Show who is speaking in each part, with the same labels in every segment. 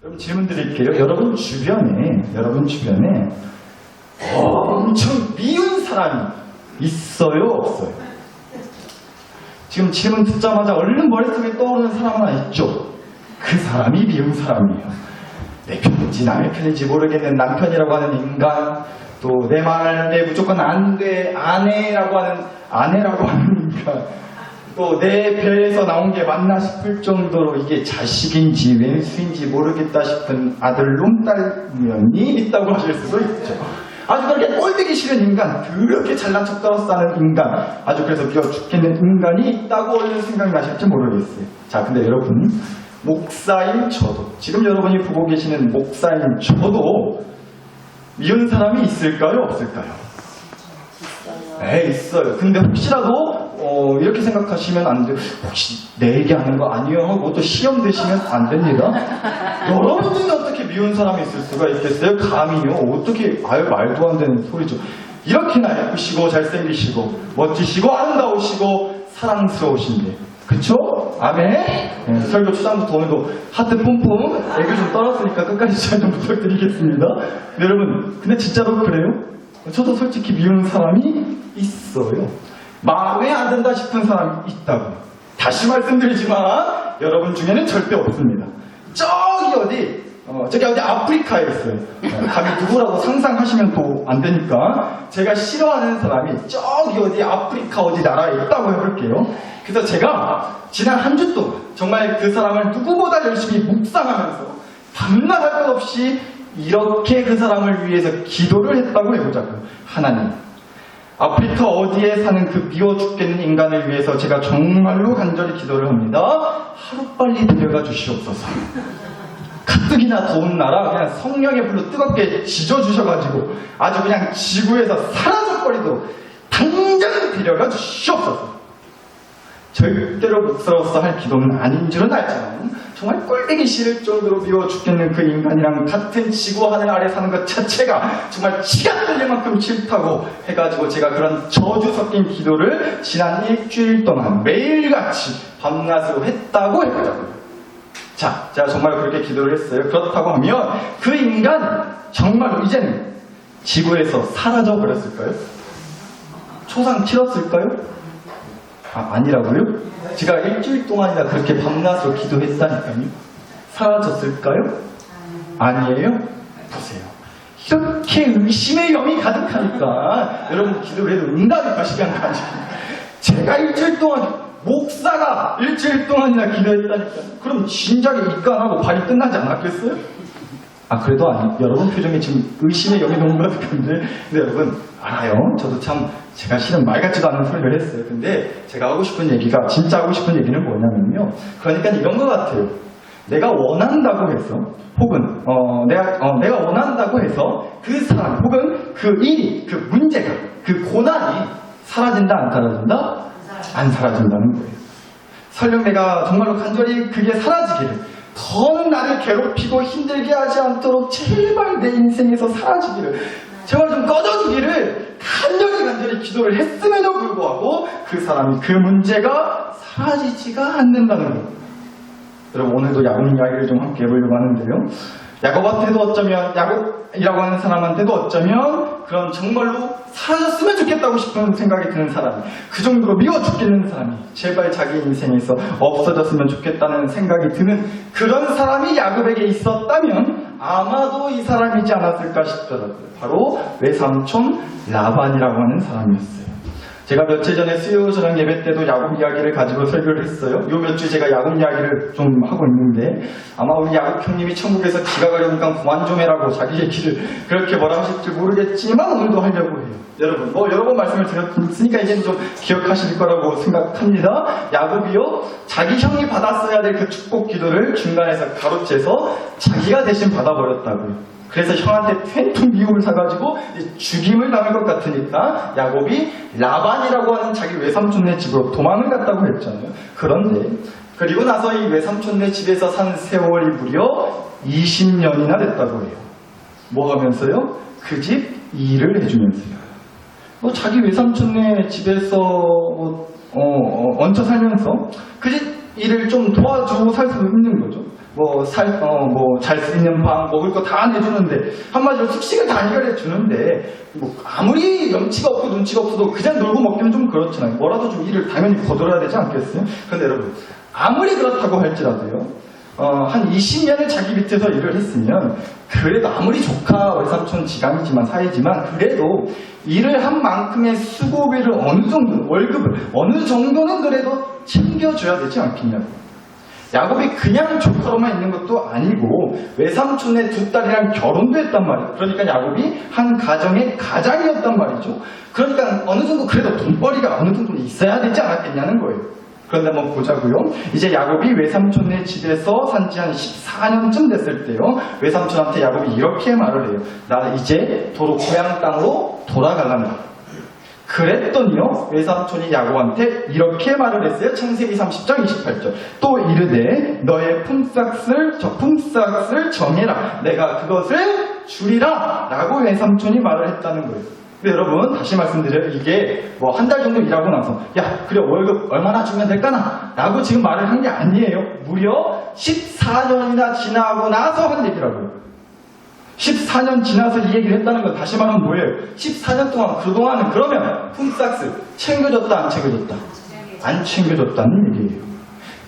Speaker 1: 여러분 질문 드릴게요. 여러분 주변에 엄청 미운 사람이 있어요, 없어요? 지금 질문 듣자마자 얼른 머릿속에 떠오르는 사람 하나 있죠? 그 사람이 미운 사람이에요. 내 편인지 남의 편인지 모르겠는 남편이라고 하는 인간, 또 내 말에 무조건 안 돼, 아내라고 하는 인간, 또 내 배에서 나온 게 맞나 싶을 정도로 이게 자식인지 왼수인지 모르겠다 싶은 아들놈 딸년이 있다고 하실 수도 있죠. 아주 그렇게 꼴보기 싫은 인간, 그렇게 잘난 척 떨어서 사는 인간, 아주 그래서 미워 죽겠는 인간이 있다고 얼른 생각이 나실지 모르겠어요. 자, 근데 여러분, 목사인 저도, 지금 여러분이 보고 계시는 목사인 저도 미운 사람이 있을까요, 없을까요? 네, 있어요. 근데 혹시라도 이렇게 생각하시면 안 돼요. 혹시 내 얘기하는 거 아니에요? 하고 또 시험 되시면 안 됩니다. 여러분 중에 어떻게 미운 사람이 있을 수가 있겠어요? 감히요? 어떻게, 말도 안 되는 소리죠. 이렇게나 예쁘시고 잘생기시고 멋지시고 아름다우시고 사랑스러우신데, 그쵸? 아멘? 네, 설교 초장부터 오늘도 하트 뿜뿜 애교 좀 떨었으니까 끝까지 잘 좀 부탁드리겠습니다. 네, 여러분, 근데 진짜로 그래요? 저도 솔직히 미운 사람이 있어요. 마음에 안 든다 싶은 사람이 있다고. 다시 말씀드리지만 여러분 중에는 절대 없습니다. 저기 어디 아프리카에 있어요. 감히 누구라고 상상하시면 또 안 되니까 제가 싫어하는 사람이 저기 어디 아프리카 어디 나라에 있다고 해볼게요. 그래서 제가 지난 한 주 동안 정말 그 사람을 누구보다 열심히 묵상하면서 밤낮 할 것 없이 이렇게 그 사람을 위해서 기도를 했다고 해보자고요. 하나님, 아프리카 어디에 사는 그 미워 죽겠는 인간을 위해서 제가 정말로 간절히 기도를 합니다. 하루빨리 데려가 주시옵소서. 가뜩이나 더운 나라 그냥 성령의 불로 뜨겁게 지져주셔가지고 아주 그냥 지구에서 사라져버리도록 당장 데려가 주시옵소서. 절대로 목사로서 할 기도는 아닌 줄은 알지만 정말 꼴보기 싫을 정도로 미워 죽겠는 그 인간이랑 같은 지구 하늘 아래 사는 것 자체가 정말 치가 떨릴 만큼 싫다고 해가지고 제가 그런 저주 섞인 기도를 지난 일주일 동안 매일같이 밤낮으로 했다고 해보자고요. 자, 제가 정말 그렇게 기도를 했어요. 그렇다고 하면 그 인간 정말로 이제는 지구에서 사라져 버렸을까요? 초상 치렀을까요? 아니라고요? 제가 일주일 동안이나 그렇게 밤낮으로 기도했다니까요. 사라졌을까요? 아니에요? 보세요. 이렇게 의심의 영이 가득하니까 여러분 기도를 해도 응답이 가시간 거 아니에요? 제가 일주일 동안 목사가 일주일 동안이나 기도했다니까. 그럼 진작에 입간하고 발이 끝나지 않았겠어요? 그래도 여러분 표정이 지금 의심의 영이 너무 가득한데. 근데 여러분 알아요. 저도 참 제가 실은 말 같지도 않은 소리를 했어요. 근데 제가 하고 싶은 얘기가, 진짜 하고 싶은 얘기는 뭐냐면요, 그러니까 이런 것 같아요. 내가 원한다고 해서, 혹은 내가 원한다고 해서 그 사람 혹은 그 일이, 그 문제가, 그 고난이 사라진다 안 사라진다? 안 사라진다는 거예요. 설령 내가 정말로 간절히 그게 사라지기를, 더는 나를 괴롭히고 힘들게 하지 않도록 제발 내 인생에서 사라지기를, 제발 좀 꺼져주기를 간절히 기도를 했음에도 불구하고 그 사람이, 그 문제가 사라지지가 않는다는 거예요. 여러분 오늘도 야곱 이야기를 좀 함께 해보려고 하는데요. 야곱한테도 어쩌면, 야곱이라고 하는 사람한테도 어쩌면 그런 정말로 사라졌으면 좋겠다고 싶은 생각이 드는 사람이, 그 정도로 미워 죽겠는 사람이 제발 자기 인생에서 없어졌으면 좋겠다는 생각이 드는 그런 사람이 야곱에게 있었다면 아마도 이 사람이지 않았을까 싶더라고요. 바로 외삼촌 라반이라고 하는 사람이었어요. 제가 며칠 전에 수요 저녁 예배 때도 야곱 이야기를 가지고 설교를 했어요. 요 몇 주 제가 야곱 이야기를 좀 하고 있는데, 아마 우리 야곱 형님이 천국에서 지가 가려니까 그만 좀 해라고 자기 얘기를 그렇게 뭐라 하실지 모르겠지만 오늘도 하려고 해요. 여러분, 여러 번 말씀을 드렸으니까 이제는 좀 기억하실 거라고 생각합니다. 야곱이요, 자기 형이 받았어야 될 그 축복 기도를 중간에서 가로채서 자기가 대신 받아버렸다고요. 그래서 형한테 팬통 미움을 사가지고 죽임을 당할 것 같으니까 야곱이 라반이라고 하는 자기 외삼촌네 집으로 도망을 갔다고 했잖아요. 그런데 그리고 나서 이 외삼촌네 집에서 산 세월이 무려 20년이나 됐다고 해요. 뭐 하면서요? 그 집 일을 해주면서요. 자기 외삼촌네 집에서 얹혀 살면서 그 집 일을 좀 도와주고 살 수 있는 거죠. 잘 수 있는 방, 먹을 거 다 내주는데, 한마디로 숙식을 다 해결해 주는데, 아무리 염치가 없고 눈치가 없어도 그냥 놀고 먹기는 좀 그렇잖아요. 뭐라도 좀 일을 당연히 거둬야 되지 않겠어요? 근데 여러분, 아무리 그렇다고 할지라도요, 한 20년을 자기 밑에서 일을 했으면, 그래도 아무리 조카, 외삼촌, 지간이지만, 사이지만, 그래도 일을 한 만큼의 수고비를 어느 정도, 월급을 어느 정도는 그래도 챙겨줘야 되지 않겠냐고. 야곱이 그냥 조카로만 있는 것도 아니고 외삼촌의 두 딸이랑 결혼도 했단 말이에요. 그러니까 야곱이 한 가정의 가장이었단 말이죠. 그러니까 어느 정도 그래도 돈벌이가 어느 정도는 있어야 되지 않았겠냐는 거예요. 그런데 한번 보자고요. 이제 야곱이 외삼촌네 집에서 산 지 한 14년쯤 됐을 때요. 외삼촌한테 야곱이 이렇게 말을 해요. 나 이제 도로 고향 땅으로 돌아가간다. 그랬더니요, 외삼촌이 야곱한테 이렇게 말을 했어요. 창세기 30장 28절. 또 이르되 너의 품삯을 정해라. 내가 그것을 주리라. 라고 외삼촌이 말을 했다는 거예요. 근데 여러분, 다시 말씀드려요. 이게 뭐 한 달 정도 일하고 나서 야, 그래 월급 얼마나 주면 될까나? 라고 지금 말을 한 게 아니에요. 무려 14년이나 지나고 나서 한 얘기라고요. 14년 지나서 이 얘기를 했다는 건 다시 말하면 뭐예요? 14년 동안 그동안은 그러면 품삯을 챙겨줬다 안 챙겨줬다? 안 챙겨줬다는 얘기예요.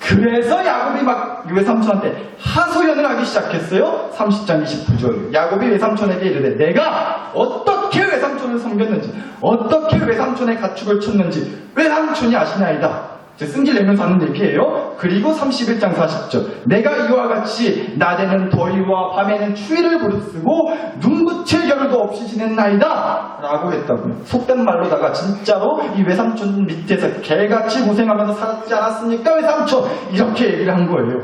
Speaker 1: 그래서 야곱이 막 외삼촌한테 하소연을 하기 시작했어요. 30장 29절. 야곱이 외삼촌에게 이르되 내가 어떻게 외삼촌을 섬겼는지 어떻게 외삼촌의 가축을 쳤는지 외삼촌이 아시나이다. 승질 내면서 하는 얘기예요. 그리고 31장 40절. 내가 이와 같이 낮에는 더위와 밤에는 추위를 부르쓰고 눈붙일 겨를도 없이 지냈나이다. 라고 했다고요. 속된 말로다가 진짜로 이 외삼촌 밑에서 개같이 고생하면서 살았지 않았습니까? 외삼촌! 이렇게 얘기를 한 거예요.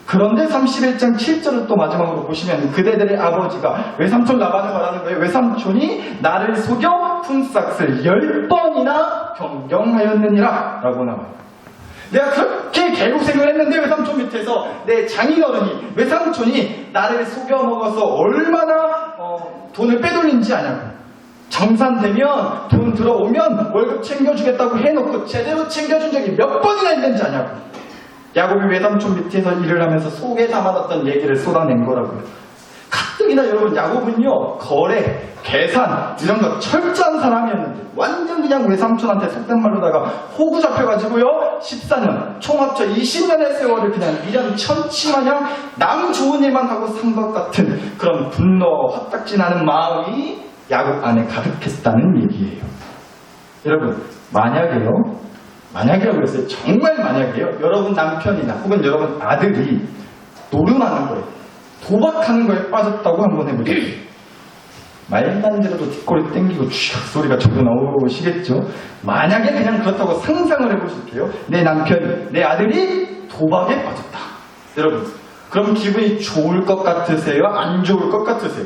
Speaker 1: 그런데 31장 7절을 또 마지막으로 보시면 그대들의 아버지가 외삼촌 라반을 말하는 거예요. 외삼촌이 나를 속여 품삯을 10번이나 변경하였느니라. 라고 나와요. 내가 그렇게 개고생을 했는데 외삼촌 밑에서 내 장인어른이 외삼촌이 나를 속여먹어서 얼마나 돈을 빼돌린지 아냐고. 정산되면 돈 들어오면 월급 챙겨주겠다고 해놓고 제대로 챙겨준 적이 몇 번이나 있는지 아냐고. 야곱이 외삼촌 밑에서 일을 하면서 속에 담아놨던 얘기를 쏟아낸 거라고요. 가뜩이나 여러분 야곱은요 거래, 계산 이런 거 철저한 사람이었는데 완전 그냥 외삼촌한테 속된 말로다가 호구 잡혀가지고요 14년 총 합쳐 20년의 세월을 그냥 미련 천치마냥 남 좋은 일만 하고 산 것 같은 그런 분노 화딱지나는 마음이 야곱 안에 가득했다는 얘기예요. 여러분 만약이라고 했어요. 정말 만약이에요. 여러분 남편이나 혹은 여러분 아들이 노름하는 거예요. 도박하는 거에 빠졌다고 한번 해보죠. 말단지라도 뒷골이 땡기고 쥐 소리가 저도 나오시겠죠. 만약에 그냥 그렇다고 상상을 해보실게요. 내 남편이, 내 아들이 도박에 빠졌다. 여러분, 그럼 기분이 좋을 것 같으세요? 안 좋을 것 같으세요?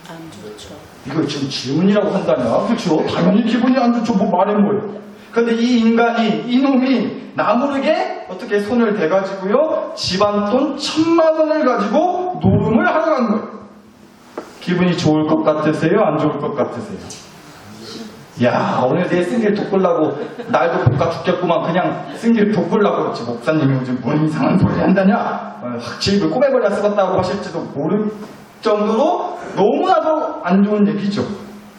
Speaker 2: 안 좋죠.
Speaker 1: 이거 지금 질문이라고 한다냐? 그렇죠? 당연히 기분이 안 좋죠. 뭐 말해 뭐예요? 근데 이 인간이, 이놈이 나무르게 어떻게 손을 대가지고요 집안 돈 1000만 원을 가지고 노름을 하러 간 거예요. 기분이 좋을 것 같으세요? 안 좋을 것 같으세요? 야, 오늘 내 승길 돋굴라고 날도 볶아 죽겠구만. 그냥 승길 돋굴라고 그렇지. 목사님이 요즘 뭔 이상한 소리 한다냐? 확실히 꼬매버려 쓰겠다고 하실지도 모를 정도로 너무나도 안 좋은 얘기죠.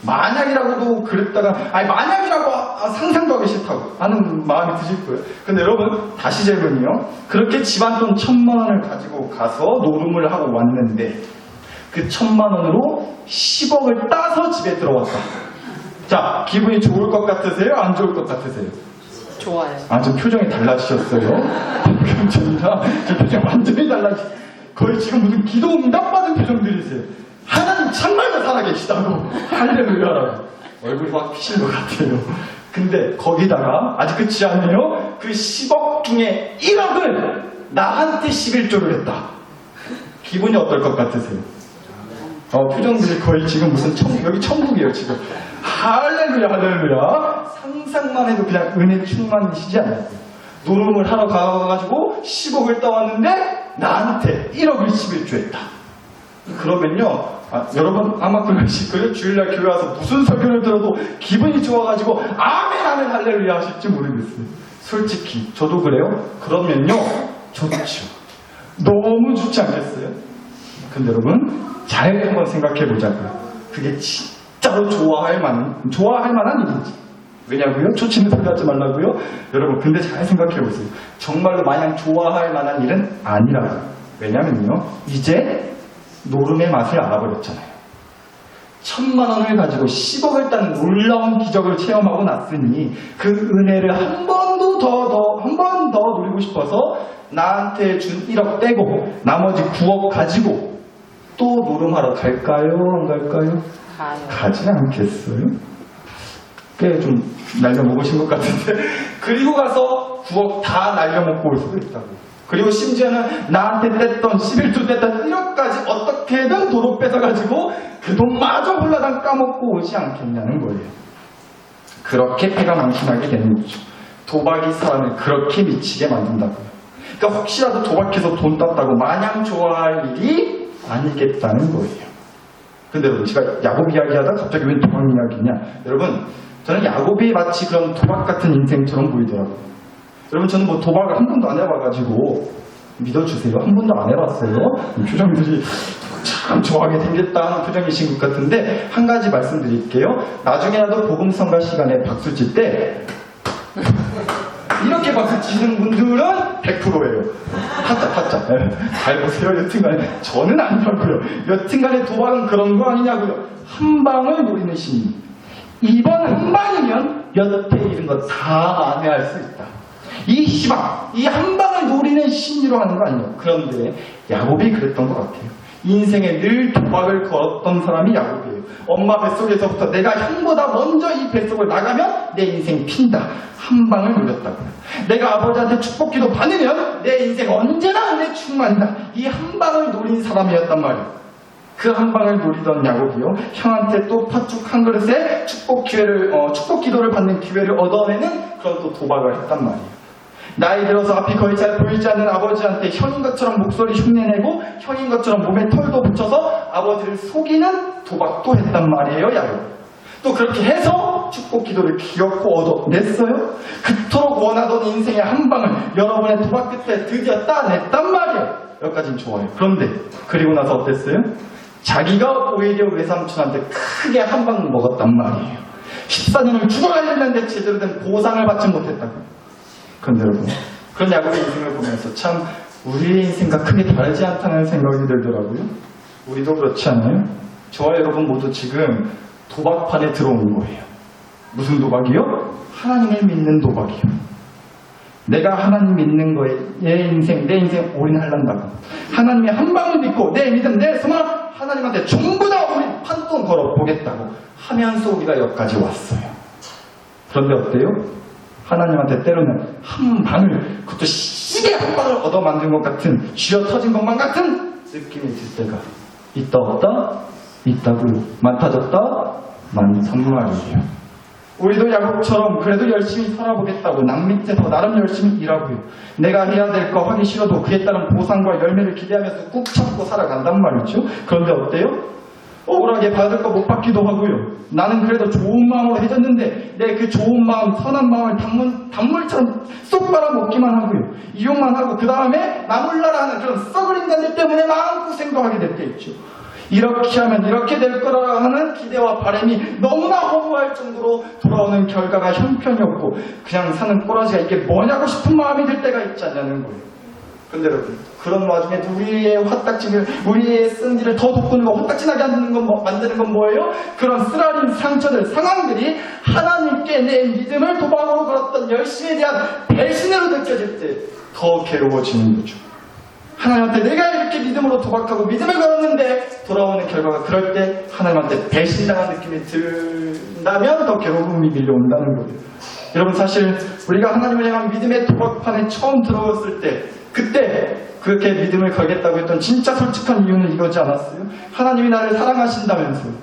Speaker 1: 만약이라고도 그랬다가 만약이라고 상상도 하기 싫다고 하는 마음이 드실 거예요. 근데 여러분 다시 질문이요. 그렇게 집안 돈 1000만 원을 가지고 가서 노름을 하고 왔는데 그 1000만 원으로 10억을 따서 집에 들어왔다. 자, 기분이 좋을 것 같으세요? 안 좋을 것 같으세요?
Speaker 2: 좋아요.
Speaker 1: 좀 표정이 달라지셨어요. 저 표정 완전히 달라지셨어요. 거의 지금 무슨 기도 응답받은 표정들이세요. 하나님 정말로 살아계시다고 할렐루야라고 얼굴이 확 피신 것 같아요. 근데 거기다가 아직 끝이 아니에요. 그 10억 중에 1억을 나한테 11조를 했다. 기분이 어떨 것 같으세요? 표정들이 거의 지금 무슨 여기 천국이에요 지금. 할렐루야 할렐루야. 상상만 해도 그냥 은혜 충만이시지 않아요? 노름을 하러 가가지고 10억을 따왔는데 나한테 1억을 11조 했다. 그러면요, 여러분 아마 그러실 거예요. 주일날 교회 와서 무슨 설교를 들어도 기분이 좋아가지고 아멘 아멘 할렐루야 하실지 모르겠어요. 솔직히 저도 그래요. 그러면요 좋죠. 너무 좋지 않겠어요? 근데 여러분, 잘 한번 생각해 보자고요. 그게 진짜로 좋아할 만한 일인지. 왜냐고요? 초치는 소리 하지 말라고요? 여러분, 근데 잘 생각해 보세요. 정말로 마냥 좋아할 만한 일은 아니라고요. 왜냐면요, 이제 노름의 맛을 알아버렸잖아요. 1,000만 원을 가지고 10억을 따는 놀라운 기적을 체험하고 났으니 그 은혜를 한 번 더 누리고 싶어서 나한테 준 1억 떼고 나머지 9억 가지고 또 노름하러 갈까요? 안 갈까요?
Speaker 2: 가요.
Speaker 1: 가지 않겠어요? 꽤 좀 날려먹으신 것 같은데. 그리고 가서 9억 다 날려먹고 올 수도 있다고. 그리고 심지어는 나한테 뗐던 11조 뗐던 1억까지 어떻게든 도로 뺏어가지고 그 돈마저 홀라당 까먹고 오지 않겠냐는 거예요. 그렇게 패가 망신하게 되는 거죠. 도박이 사람을 그렇게 미치게 만든다고요. 그러니까 혹시라도 도박해서 돈 땄다고 마냥 좋아할 일이 아니겠다는 거예요. 근데 여러분, 제가 야곱 이야기하다 갑자기 왜 도박 이야기냐? 여러분, 저는 야곱이 마치 그런 도박 같은 인생처럼 보이더라고요. 여러분, 저는 뭐 도박을 한 번도 안 해봐가지고 믿어주세요. 한 번도 안 해봤어요. 표정들이 참 좋아하게 생겼다 하는 표정이신 것 같은데, 한 가지 말씀드릴게요. 나중에라도 복음성가 시간에 박수 칠 때 이렇게 박수 치는 분들은 100%예요. 타짜. 잘 보세요. 여튼간에 저는 아니라고요. 여튼간에 도박은 그런 거 아니냐고요. 한 방을 노리는 심리. 이번 한 방이면 여태 잃은 거 다 안해할 수 있다. 이 희망, 이 한 방을 노리는 심리로 하는 거 아니에요. 그런데 야곱이 그랬던 것 같아요. 인생에 늘 도박을 걸었던 사람이 야곱이에요. 엄마 뱃속에서부터 내가 형보다 먼저 이 뱃속을 나가면 내 인생 핀다. 한 방을 노렸다고요. 내가 아버지한테 축복기도 받으면 내 인생 언제나 은혜 충만이다. 이 한 방을 노린 사람이었단 말이에요. 그 한 방을 노리던 야곱이요, 형한테 또 팥죽 한 그릇에 축복 기도를 받는 기회를 얻어내는 그런 또 도박을 했단 말이에요. 나이 들어서 앞이 거의 잘 보이지 않는 아버지한테 형인 것처럼 목소리 흉내내고 형인 것처럼 몸에 털도 붙여서 아버지를 속이는 도박도 했단 말이에요, 야곱. 또 그렇게 해서 축복 기도를 기어코 얻어냈어요. 그토록 원하던 인생의 한 방을 여러분의 도박 끝에 드디어 따냈단 말이에요. 여기까지는 좋아요. 그런데 그리고 나서 어땠어요? 자기가 오히려 외삼촌한테 크게 한 방 먹었단 말이에요. 14년을 죽어가려는데 제대로 된 보상을 받지 못했다고. 그런데 여러분, 그런 야곱의 인생을 보면서 참 우리의 인생과 크게 다르지 않다는 생각이 들더라고요. 우리도 그렇지 않아요? 저와 여러분 모두 지금 도박판에 들어온 거예요. 무슨 도박이요? 하나님을 믿는 도박이요. 내가 하나님 믿는 거에 내 인생 올인하려다고. 하나님의 한 방을 믿고 내 믿음, 내 소망 하나님한테 전부 다 우리 판돈 걸어보겠다고 하면서 우리가 여기까지 왔어요. 그런데 어때요? 하나님한테 때로는 한 방을, 그것도 시계 한 방을 얻어 만든 것 같은, 쥐어 터진 것만 같은 느낌이 들 때가 있다 없다? 있다고요. 많다졌다? 많단 말이에요. 우리도 야곱처럼 그래도 열심히 살아보겠다고 남 밑에서 나름 열심히 일하고요. 내가 해야 될 거 하기 싫어도 그에 따른 보상과 열매를 기대하면서 꾹 참고 살아간단 말이죠. 그런데 어때요? 억울하게 받을 거 못 받기도 하고요. 나는 그래도 좋은 마음으로 해줬는데 내 그 좋은 마음, 선한 마음을 단물처럼 쏙 빨아먹기만 하고요. 이용만 하고 그 다음에 나몰라라 하는 그런 썩을 인간들 때문에 마음고생도 하게 될 때 있죠. 이렇게 하면 이렇게 될 거라 하는 기대와 바람이 너무나 허무할 정도로 돌아오는 결과가 형편이 없고 그냥 사는 꼬라지가 이게 뭐냐고 싶은 마음이 들 때가 있지 않냐는 거예요. 근데 여러분, 그런 와중에 우리의 화딱지를, 우리의 쓴 일을 더 돋구는 거, 화딱지나게 만드는 건 뭐예요? 그런 쓰라린 상처들, 상황들이 하나님께 내 믿음을 도박으로 걸었던 열심에 대한 배신으로 느껴질 때 더 괴로워지는 거죠. 하나님한테 내가 이렇게 믿음으로 도박하고 믿음을 걸었는데 돌아오는 결과가 그럴 때 하나님한테 배신당한 느낌이 든다면 더 괴로움이 밀려온다는 거예요. 여러분, 사실 우리가 하나님을 향한 믿음의 도박판에 처음 들어왔을 때 그때 그렇게 믿음을 걸겠다고 했던 진짜 솔직한 이유는 이거지 않았어요? 하나님이 나를 사랑하신다면서요.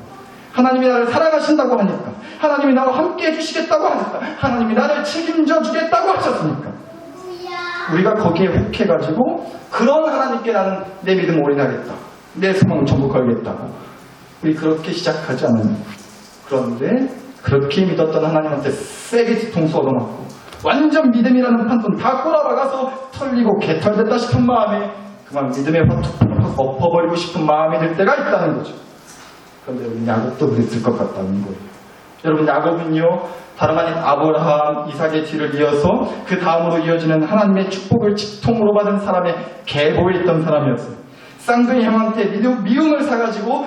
Speaker 1: 하나님이 나를 사랑하신다고 하니까, 하나님이 나와 함께 해주시겠다고 하니까, 하나님이 나를 책임져 주겠다고 하셨으니까 우리가 거기에 혹해가지고 그런 하나님께 나는 내 믿음 올인하겠다, 내 소망을 전부 걸겠다고 우리 그렇게 시작하지 않았나요? 그런데 그렇게 믿었던 하나님한테 세게 뒤통수 얻어맞고 완전 믿음이라는 판돈 다 꼬라박아서 털리고 개털됐다 싶은 마음에 그만 믿음의 화투판을 확 엎어버리고 싶은 마음이 들 때가 있다는 거죠. 그런데 여러분 야곱도 그랬을 것 같다는 거예요. 여러분 야곱은요 다름 아닌 아브라함, 이삭의 뒤를 이어서 그 다음으로 이어지는 하나님의 축복을 직통으로 받은 사람의 계보에 있던 사람이었어요. 쌍둥이 형한테 미움을 사가지고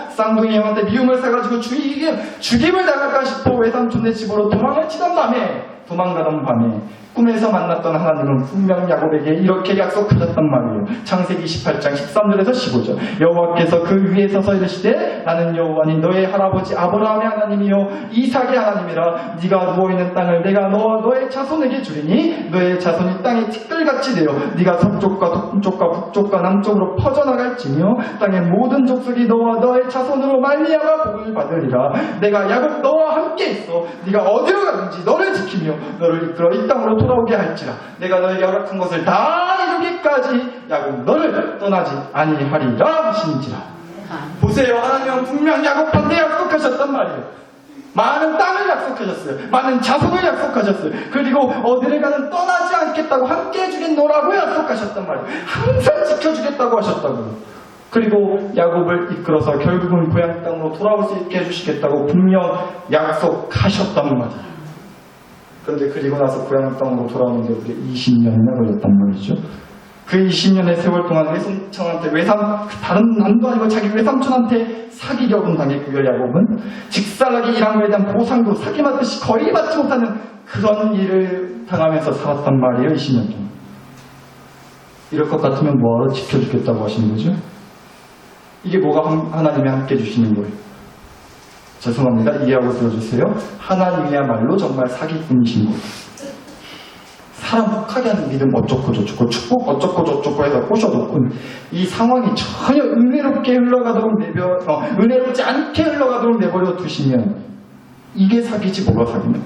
Speaker 1: 죽임을 당할까 싶어 외삼촌네 집으로 도망가던 밤에 꿈에서 만났던 하나님은 분명 야곱에게 이렇게 약속하셨단 말이에요. 창세기 28장 13절에서 15절. 여호와께서 그 위에 서서 이르시되 나는 여호와니 너의 할아버지 아브라함의 하나님이요 이삭의 하나님이라. 네가 누워있는 땅을 내가 너의 자손에게 주리니 너의 자손이 땅의 티끌같이 되어 네가 서쪽과 동쪽과 북쪽과 남쪽으로 퍼져나갈지며 땅의 모든 족속이 너와 너의 자손으로 말미암아 복을 받으리라. 내가 야곱 너와 함께 있어 네가 어디로 가든지 너를 지키며 너를 이끌어 이 땅으로 돌아오게 할지라. 내가 너에게 허락한 것을 다 이루기까지 야곱 너를 떠나지 아니하리라 하시니라. 보세요. 하나님은 분명 야곱한테 약속하셨단 말이에요. 많은 땅을 약속하셨어요. 많은 자손을 약속하셨어요. 그리고 어디를 가든 떠나지 않겠다고 함께 해주겠노라고 약속하셨단 말이에요. 항상 지켜주겠다고 하셨다고요. 그리고 야곱을 이끌어서 결국은 고향 땅으로 돌아올 수 있게 해주시겠다고 분명 약속하셨단 말이에요. 그런데 그리고 나서 고향 땅으로 돌아오는데 그게 20년이나 걸렸단 말이죠. 그 20년의 세월 동안 외삼촌한테 다른 남도 아니고 자기 외삼촌한테 사기격은 당했고요. 야곱은 직살나기 일한 거에 대한 보상도 사기맞듯이 거의 받지 못하는 그런 일을 당하면서 살았단 말이에요. 20년 동안. 이럴 것 같으면 뭐하러 지켜주겠다고 하시는 거죠? 이게 뭐가 하나님이 함께 주시는 거예요? 죄송합니다. 이해하고 들어주세요. 하나님이야말로 정말 사기꾼이신 거예요. 사람 혹하게 하는 믿음 어쩌고 저쩌고 축복 어쩌고 저쩌고 해서 꼬셔놓고 이 상황이 전혀 은혜롭게 은혜롭지 않게 흘러가도록 내버려 두시면 이게 사기지 뭐가 사기냐?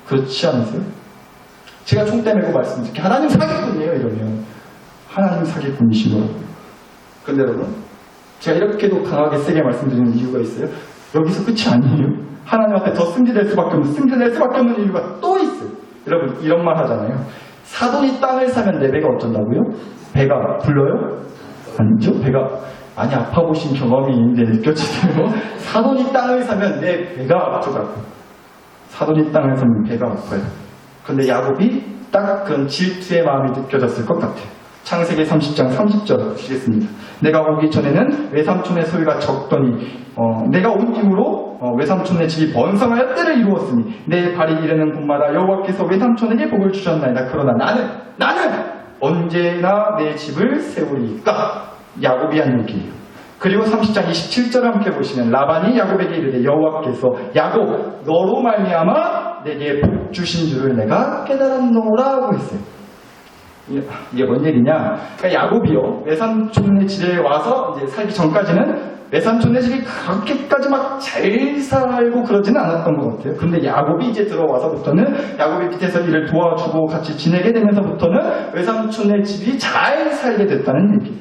Speaker 1: 그렇지 않으세요? 제가 총대 메고 말씀드릴게요. 하나님 사기꾼이에요. 이러면 하나님 사기꾼이신 거라고요. 근데 여러분 제가 이렇게도 강하게 세게 말씀드리는 이유가 있어요. 여기서 끝이 아니에요. 하나님 앞에 더 승진될 수밖에 없는 이유가 또 있어요. 여러분 이런 말 하잖아요. 사돈이 땅을 사면 내 배가 어쩐다고요? 배가 불러요? 아니죠. 배가 많이 아파보신 경험이 있는데 느껴지세요? 사돈이 땅을 사면 내 배가 아프다고. 사돈이 땅을 사면 배가 아파요. 그런데 야곱이 딱 그런 질투의 마음이 느껴졌을 것 같아요. 창세기 30장 30절 드리겠습니다. 내가 오기 전에는 외삼촌의 소유가 적더니 내가 온 이후로 외삼촌의 집이 번성하여 때를 이루었으니 내 발이 이르는 곳마다 여호와께서 외삼촌에게 복을 주셨나이다. 그러나 나는 언제나 내 집을 세우리까. 야곱이 한 얘기예요. 그리고 30장 27절을 함께 보시면 라반이 야곱에게 이르되 여호와께서 야곱 너로 말미암아 내게 복 주신 줄을 내가 깨달았노라고 했어요. 이게 뭔 얘기냐? 그러니까 야곱이요 외삼촌네 집에 와서 이제 살기 전까지는 외삼촌네 집이 그렇게까지 막 잘 살고 그러지는 않았던 것 같아요. 근데 야곱이 이제 들어와서부터는 야곱이 밑에서 일을 도와주고 같이 지내게 되면서부터는 외삼촌네 집이 잘 살게 됐다는 얘기예요.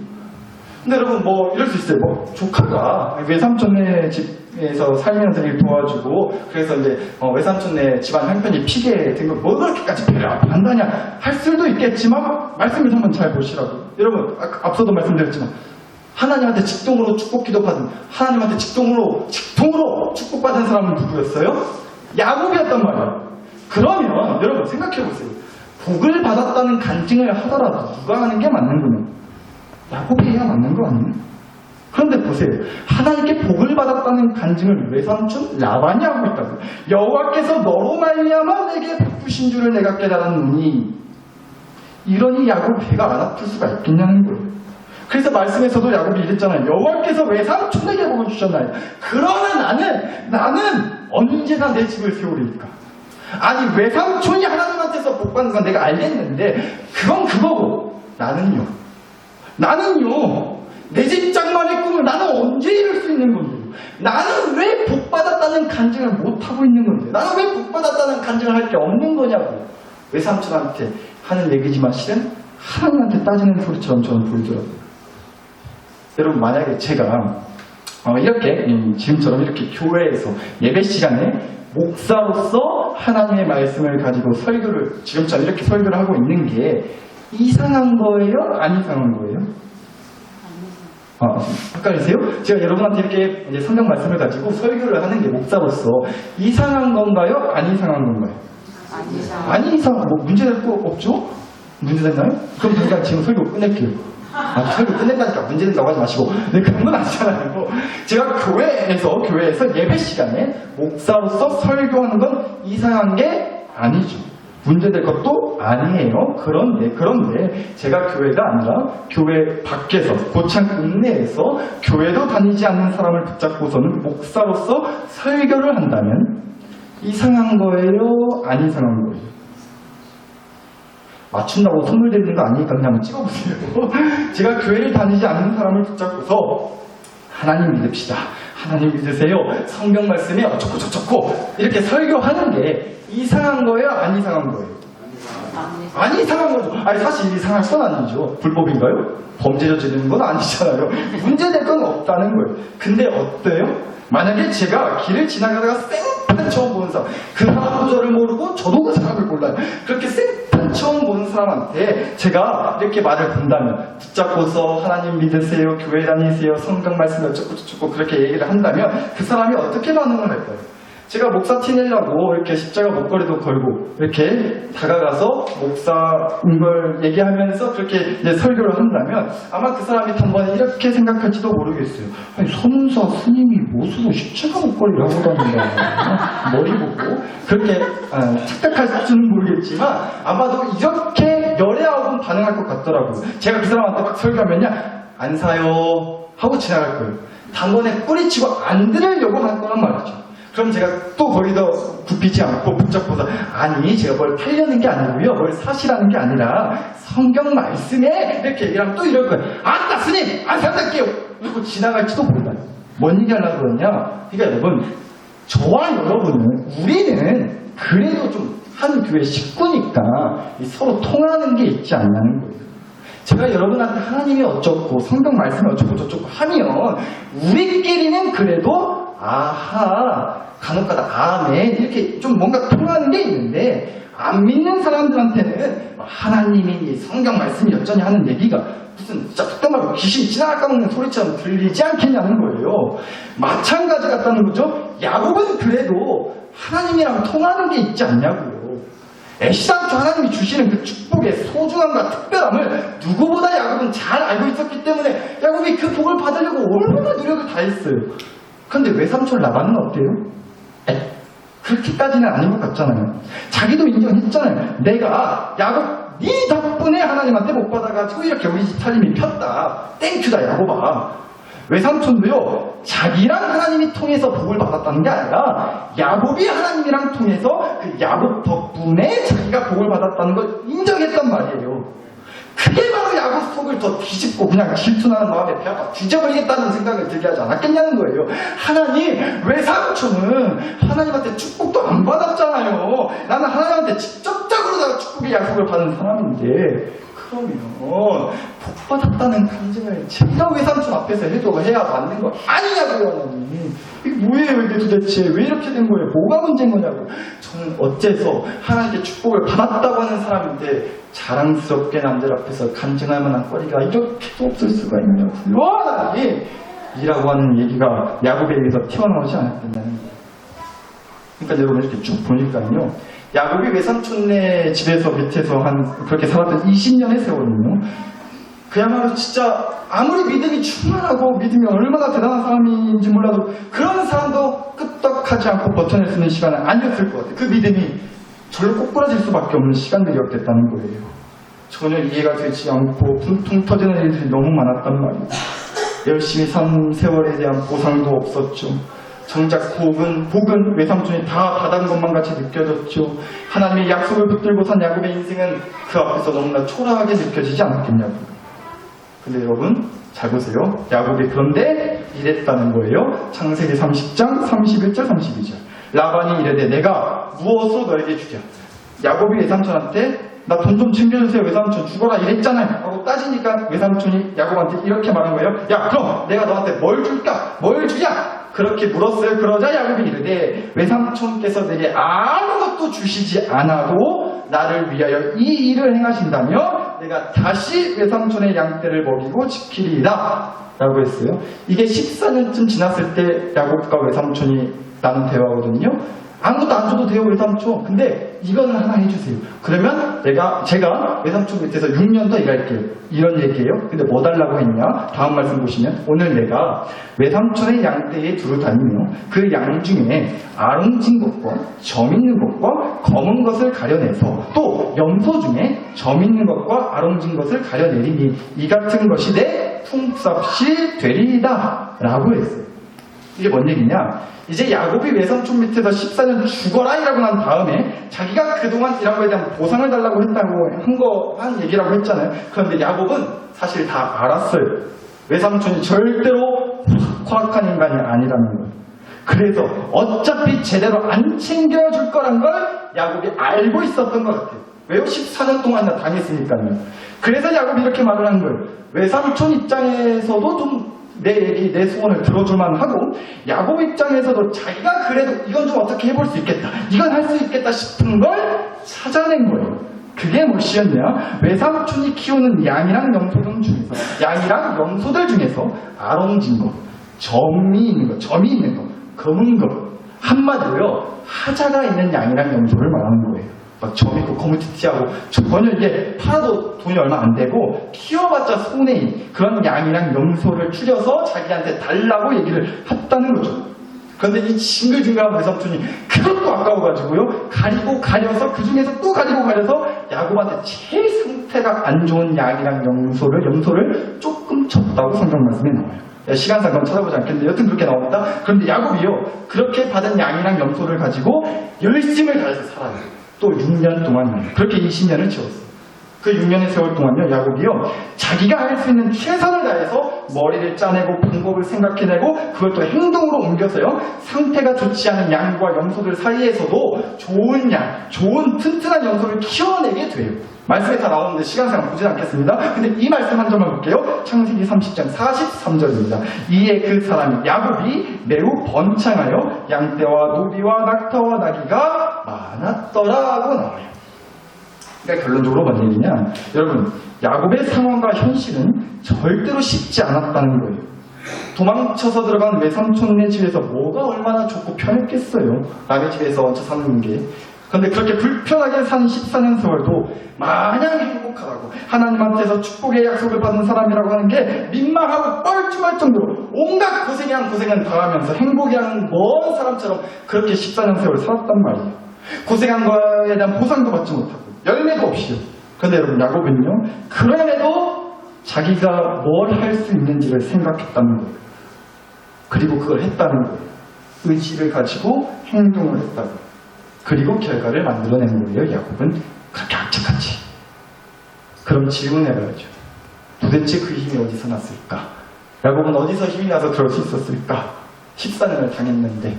Speaker 1: 근데 여러분 뭐 이럴 수 있어요. 뭐 조카가 외삼촌네 집에서 살면서 일 도와주고 그래서 이제 외삼촌네 집안 형편이 피게 된 거 뭐 그렇게까지 배를 한다냐 할 수도 있겠지만 말씀을 한번 잘 보시라고. 여러분 앞서도 말씀드렸지만 하나님한테 직통으로 축복 기도받은 하나님한테 직통으로 축복받은 사람은 누구였어요? 야곱이었단 말이에요. 그러면 여러분 생각해보세요. 복을 받았다는 간증을 하더라도 누가 하는 게 맞는 거냐? 야곱이 해야 맞는 거 아니에요? 그런데 보세요. 하나님께 복을 받았다는 간증을 외삼촌 라반이 하고 있다고. 여호와께서 너로 말미암아 내게 복 주신 줄을 내가 깨달았노니. 이러니 야곱 배가 안 아플 수가 있겠냐는 거예요. 그래서 말씀에서도 야곱이 이랬잖아요. 여호와께서 외삼촌에게 복을 주셨나요? 그러나 나는 언제나 내 집을 세우리니까. 아니 외삼촌이 하나님한테서 복 받는 건 내가 알겠는데 그건 그거고 나는요 내 집장만의 꿈을 나는 언제 이룰 수 있는 건데요? 나는 왜 복받았다는 간증을 못하고 있는 건데? 나는 왜 복받았다는 간증을 할 게 없는 거냐고. 외삼촌한테 하는 얘기지만 실은 하나님한테 따지는 소리처럼 저는 보이더라고요. 여러분 만약에 제가 이렇게 지금처럼 이렇게 교회에서 예배 시간에 목사로서 하나님의 말씀을 가지고 지금처럼 이렇게 설교를 하고 있는 게 이상한 거예요? 안 이상한 거예요? 헷갈리세요? 제가 여러분한테 이렇게 이제 성경 말씀을 가지고 설교를 하는 게 목사로서 이상한 건가요? 안 이상한 건가요? 안 이상한, 뭐 문제될 거 없죠? 문제됐나요? 그럼 제가 지금 설교 끝낼게요. 설교 끝낸다니까 문제된다고 하지 마시고. 네, 그런 건 아니잖아요. 제가 교회에서 예배 시간에 목사로서 설교하는 건 이상한 게 아니죠. 문제될 것도 아니에요. 그런데 제가 교회가 아니라 교회 밖에서 고창 읍내에서 교회도 다니지 않는 사람을 붙잡고서는 목사로서 설교를 한다면 이상한 거예요? 안 이상한 거예요? 맞춘다고 선물 드리는 거 아니니까 그냥 한번 찍어보세요. 제가 교회를 다니지 않는 사람을 붙잡고서 하나님 믿읍시다. 하나님 믿으세요. 성경 말씀에 어쩌고 이렇게 설교하는 게 이상한 거예요? 안 이상한 거예요? 안 이상한 거죠. 아니 사실 이상할 건 아니죠. 불법인가요? 범죄 저지르는 건 아니잖아요. 문제될 건 없다는 거예요. 근데 어때요? 만약에 제가 길을 지나가다가 생판 처음 보는 사람, 그 사람도 저를 모르고 저도 그 사람을 몰라요. 그렇게 생판 처음 보는 사람한테 제가 이렇게 말을 건다면 붙잡고서 하나님 믿으세요, 교회 다니세요, 성경 말씀 어쩌고 그렇게 얘기를 한다면 그 사람이 어떻게 반응을 할까요? 제가 목사 티 내려고 이렇게 십자가 목걸이도 걸고 이렇게 다가가서 목사인 걸 얘기하면서 그렇게 이제 설교를 한다면 아마 그 사람이 단번에 이렇게 생각할지도 모르겠어요. 아니, 선운사 스님이 못으로 십자가 목걸이를 하고 다닌다. 머리 보고 그렇게 착각할지는 모르겠지만 아마도 이렇게 열애하고 반응할 것 같더라고요. 제가 그 사람한테 막 설교하면요, 안 사요 하고 지나갈 거예요. 단번에 뿌리치고 안 들으려고 할 거란 말이죠. 그럼 제가 또 거기서 굽히지 않고 붙잡고서 아니 제가 뭘 팔려는 게 아니고요, 뭘 사시라는 게 아니라 성경 말씀에 이렇게 얘기하면 또 이럴 거예요. 아따 스님 안 산다게요 이러고 지나갈지도 몰라요. 뭔 얘기 하려고 그러냐. 그러니까 여러분, 저와 여러분은 우리는 그래도 좀 한 교회 식구니까 서로 통하는 게 있지 않냐는 거예요. 제가 여러분한테 하나님이 어쩌고 성경 말씀이 어쩌고 저쩌고 하면 우리끼리는 그래도 아하 간혹가다 아멘 이렇게 좀 뭔가 통하는 게 있는데 안 믿는 사람들한테는 하나님이 성경 말씀이 여전히 하는 얘기가 무슨 진짜 그때 말로 귀신 지나가 까먹는 소리처럼 들리지 않겠냐는 거예요. 마찬가지 같다는 거죠. 야곱은 그래도 하나님이랑 통하는 게 있지 않냐고요. 애시당초 하나님이 주시는 그 축복의 소중함과 특별함을 누구보다 야곱은 잘 알고 있었기 때문에 야곱이 그 복을 받으려고 얼마나 노력을 다했어요. 그런데 외삼촌 라반은 어때요? 그렇게까지는 아닌 것 같잖아요. 자기도 인정했잖아요. 내가 야곱 네 덕분에 하나님한테 복 받아가지고 이렇게 우리 집 살림이 폈다. 땡큐다 야곱아. 외삼촌도요, 자기랑 하나님이 통해서 복을 받았다는 게 아니라 야곱이 하나님이랑 통해서 그 야곱 덕분에 자기가 복을 받았다는 걸 인정했단 말이에요. 그게 바로 야곱 속을 더 뒤집고 그냥 질투나는 마음에 배아파 뒤져버리겠다는 생각을 들게 하지 않았겠냐는 거예요. 하나님, 외삼촌은 하나님한테 축복도 안 받았잖아요. 나는 하나님한테 직접적으로 축복의 약속을 받은 사람인데 그러면 복 받았다는 간증을 제가 외삼촌 앞에서 해야 맞는 거 아니냐고요. 하나님, 이게 뭐예요 이게 도대체? 왜 이렇게 된 거예요? 뭐가 문제인 거냐고. 저는 어째서 하나님께 축복을 받았다고 하는 사람인데 자랑스럽게 남들 앞에서 간증할 만한 거리가 이렇게도 없을 수가 있냐고요. 하나님, 이라고 하는 얘기가 야곱에 의해서 튀어나오지 않았겠냐는 거예요. 그러니까 여러분 이렇게 쭉 보니까요, 야곱이 외삼촌네 집에서 밑에서 그렇게 살았던 20년의 세월은요, 그야말로 진짜 아무리 믿음이 충만하고 믿음이 얼마나 대단한 사람인지 몰라도 그런 사람도 끄떡하지 않고 버텨낼 수 있는 시간은 아니었을 것 같아요. 그 믿음이 절로 꼬꾸라질 수밖에 없는 시간들이었겠다는 거예요. 전혀 이해가 되지 않고 퉁퉁 터지는 일들이 너무 많았단 말이에요. 열심히 산 세월에 대한 보상도 없었죠. 정작 복은 외삼촌이 다 받은 것만 같이 느껴졌죠. 하나님의 약속을 붙들고 산 야곱의 인생은 그 앞에서 너무나 초라하게 느껴지지 않았겠냐고요. 근데 여러분 잘 보세요. 야곱이 그런데 이랬다는 거예요. 창세기 30장 31절 32절. 라반이 이르되 내가 무엇으로 너에게 주랴. 야곱이 외삼촌한테 나 돈 좀 챙겨주세요. 외삼촌 죽어라 이랬잖아요 하고 따지니까 외삼촌이 야곱한테 이렇게 말한 거예요. 야, 그럼 내가 너한테 뭘 줄까? 뭘 주냐? 그렇게 물었어요. 그러자 야곱이 이르되 외삼촌께서 내게 아무것도 주시지 않아도 나를 위하여 이 일을 행하신다며 내가 다시 외삼촌의 양떼를 먹이고 지키리이다 라고 했어요. 이게 14년쯤 지났을 때 야곱과 외삼촌이 나눈 대화거든요. 아무것도 안 줘도 돼요, 외삼촌. 근데 이거는 하나 해주세요. 그러면 제가 외삼촌 밑에서 6년 더 일할게요. 이런 얘기예요. 근데 뭐 달라고 했냐? 다음 말씀 보시면 오늘 내가 외삼촌의 양떼에 두루 다니며 그 양 중에 아롱진 것과 점 있는 것과 검은 것을 가려내서 또 염소 중에 점 있는 것과 아롱진 것을 가려내리니 이 같은 것이 내 품삯이 되리이다 라고 했어요. 이게 뭔 얘기냐? 이제 야곱이 외삼촌 밑에서 14년 죽어라 이라고 난 다음에 자기가 그동안 일한 거에 대한 보상을 달라고 했다고 한 얘기라고 했잖아요. 그런데 야곱은 사실 다 알았어요. 외삼촌이 절대로 허락한 인간이 아니라는 거예요. 그래서 어차피 제대로 안 챙겨줄 거란 걸 야곱이 알고 있었던 것 같아요. 왜요? 14년 동안이나 당했으니까요. 그래서 야곱이 이렇게 말을 한 거예요. 외삼촌 입장에서도 좀 내 얘기, 내 소원을 들어줄만 하고 야곱 입장에서도 자기가 그래도 이건 좀 어떻게 해볼 수 있겠다, 이건 할 수 있겠다 싶은 걸 찾아낸 거예요. 그게 무엇이었냐? 외삼촌이 키우는 양이랑 염소들 중에서 아롱진 거, 점이 있는 거, 검은 거, 한마디로요 하자가 있는 양이랑 염소를 말하는 거예요. 막 점 있고 거무튀튀하고 전혀 이게 팔아도 돈이 얼마 안 되고 키워봤자 손해인 그런 양이랑 염소를 추려서 자기한테 달라고 얘기를 했다는 거죠. 그런데 이 징글징글한 외삼촌이 그것도 아까워가지고요 가리고 가려서 그 중에서 또 가리고 가려서 야곱한테 제일 상태가 안 좋은 양이랑 염소를 조금 줬다고 성경 말씀에 나와요. 시간상 그건 찾아보지 않겠는데 여튼 그렇게 나옵니다. 그런데 야곱이요 그렇게 받은 양이랑 염소를 가지고 열심을 다해서 살아요. 또 6년 동안요. 그렇게 20년을 지었어요. 그 6년의 세월 동안요, 야곱이요, 자기가 할 수 있는 최선을 다해서 머리를 짜내고 방법을 생각해내고 그걸 또 행동으로 옮겨서요, 상태가 좋지 않은 양과 염소들 사이에서도 좋은 양, 좋은 튼튼한 염소를 키워내게 돼요. 말씀에 다 나오는데 시간상 보진 않겠습니다. 근데 이 말씀 한 점만 볼게요. 창세기 30장 43절입니다. 이에 그 사람이 야곱이 매우 번창하여 양떼와 노비와 낙타와 나귀가 많았더라고 나와요. 그러니까 결론적으로 뭔 얘기냐? 여러분, 야곱의 상황과 현실은 절대로 쉽지 않았다는 거예요. 도망쳐서 들어간 외삼촌네 집에서 뭐가 얼마나 좋고 편했겠어요. 남의 집에서 얹혀 사는 게. 그런데 그렇게 불편하게 산 14년 세월도 마냥 행복하다고 하나님한테서 축복의 약속을 받은 사람이라고 하는 게 민망하고 뻘쭘할 정도로 온갖 고생은 당하면서 행복이라는 먼 사람처럼 그렇게 14년 세월 살았단 말이에요. 고생한 거에 대한 보상도 받지 못하고 열매도 없이요. 그런데 여러분, 야곱은요 그럼에도 자기가 뭘 할 수 있는지를 생각했다는 거예요. 그리고 그걸 했다는 거예요. 의지를 가지고 행동을 했다고. 그리고 결과를 만들어낸 거예요. 야곱은 그렇게 악착같이. 그럼 질문해봐야죠. 도대체 그 힘이 어디서 났을까? 야곱은 어디서 힘이 나서 그럴 수 있었을까? 14년을 당했는데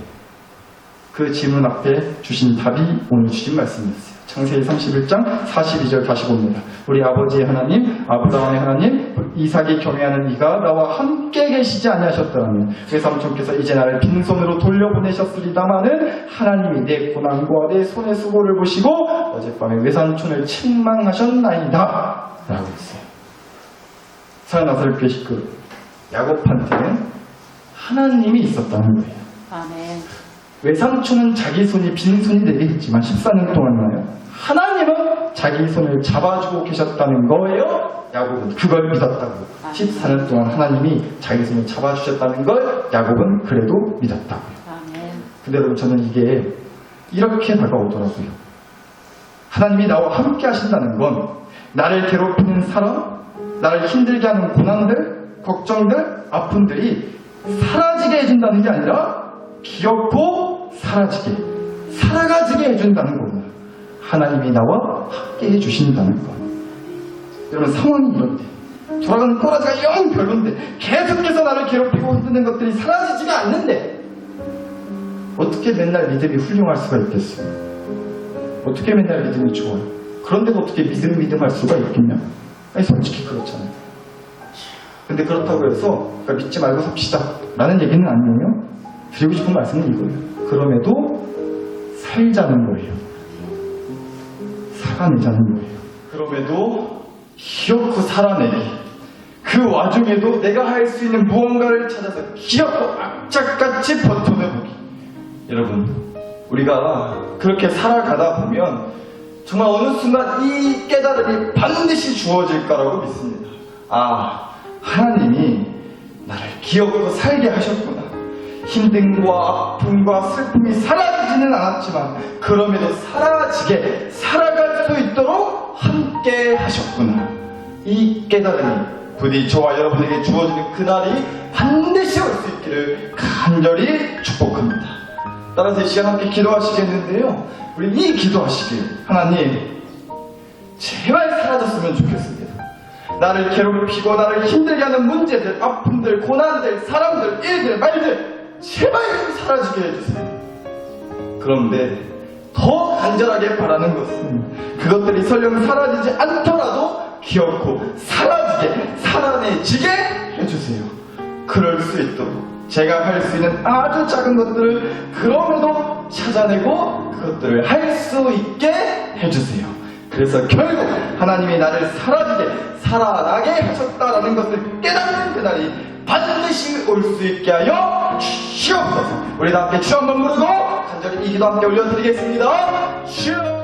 Speaker 1: 그 질문 앞에 주신 답이 오늘 주신 말씀이었어요. 창세기 31장 42절 다시 봅니다. 우리 아버지의 하나님, 아브라함의 하나님, 이삭이 경외하는 이가 나와 함께 계시지 아니하셨더라면 외삼촌께서 이제 나를 빈손으로 돌려보내셨으리다마는 하나님이 내 고난과 내 손의 수고를 보시고 어젯밤에 외삼촌을 책망하셨나이다 라고 했어요. 사나설 교식그 야곱한테는 하나님이 있었다는 거예요.
Speaker 2: 아멘.
Speaker 1: 외삼촌은 자기 손이 빈손이 되게 했지만 14년 동안이나요 하나님은 자기 손을 잡아주고 계셨다는 거예요. 야곱은 그걸 믿었다고. 14년 동안 하나님이 자기 손을 잡아주셨다는 걸 야곱은 그래도 믿었다고요.
Speaker 2: 아멘.
Speaker 1: 근데 여러분, 저는 이게 이렇게 다가오더라고요. 하나님이 나와 함께 하신다는 건 나를 괴롭히는 사람, 나를 힘들게 하는 고난들, 걱정들, 아픔들이 사라지게 해준다는 게 아니라 귀엽고 살아가지게 해준다는 겁니다. 하나님이 나와 함께 해주신다는 것. 여러분, 상황이 이런데 돌아가는 꼬라지가 영 별론데 계속해서 나를 괴롭히고 흔드는 것들이 사라지지가 않는데 어떻게 맨날 믿음이 훌륭할 수가 있겠어요? 어떻게 맨날 믿음이 좋아요? 그런데도 어떻게 믿음할 수가 있겠냐? 아니, 솔직히 그렇잖아요. 근데 그렇다고 해서 그러니까 믿지 말고 삽시다 라는 얘기는 아니에요. 드리고 싶은 말씀은 이거예요. 그럼에도 살자는 거예요. 살아내자는 거예요. 그럼에도 기어코 살아내기. 그 와중에도 내가 할 수 있는 무언가를 찾아서 기어코 악착같이 버텨내보기. 여러분, 우리가 그렇게 살아가다 보면 정말 어느 순간 이 깨달음이 반드시 주어질 거라고 믿습니다. 아, 하나님이 나를 기어코 살게 하셨구나. 힘듦과 아픔과 슬픔이 사라지지는 않았지만 그럼에도 사라지게 살아갈 수 있도록 함께 하셨구나. 이 깨달음이 부디 저와 여러분에게 주어지는 그날이 반드시 올 수 있기를 간절히 축복합니다. 따라서 이 시간 함께 기도하시겠는데요. 우리 이 기도하시길. 하나님, 제발 사라졌으면 좋겠습니다. 나를 괴롭히고 나를 힘들게 하는 문제들, 아픔들, 고난들, 사람들, 일들, 말들 제발 좀 사라지게 해주세요. 그런데 더 간절하게 바라는 것은 그것들이 설령 사라지지 않더라도 기어코 사라지게, 살아내지게 해주세요. 그럴 수 있도록 제가 할 수 있는 아주 작은 것들을 그럼에도 찾아내고 그것들을 할 수 있게 해주세요. 그래서 결국 하나님이 나를 사라지게, 살아나게 하셨다라는 것을 깨닫는 그날이 반드시 올 수 있게 하여 주시옵소서. 우리 다 함께 주 한번 부르고 간절히 이 기도 함께 올려드리겠습니다. 주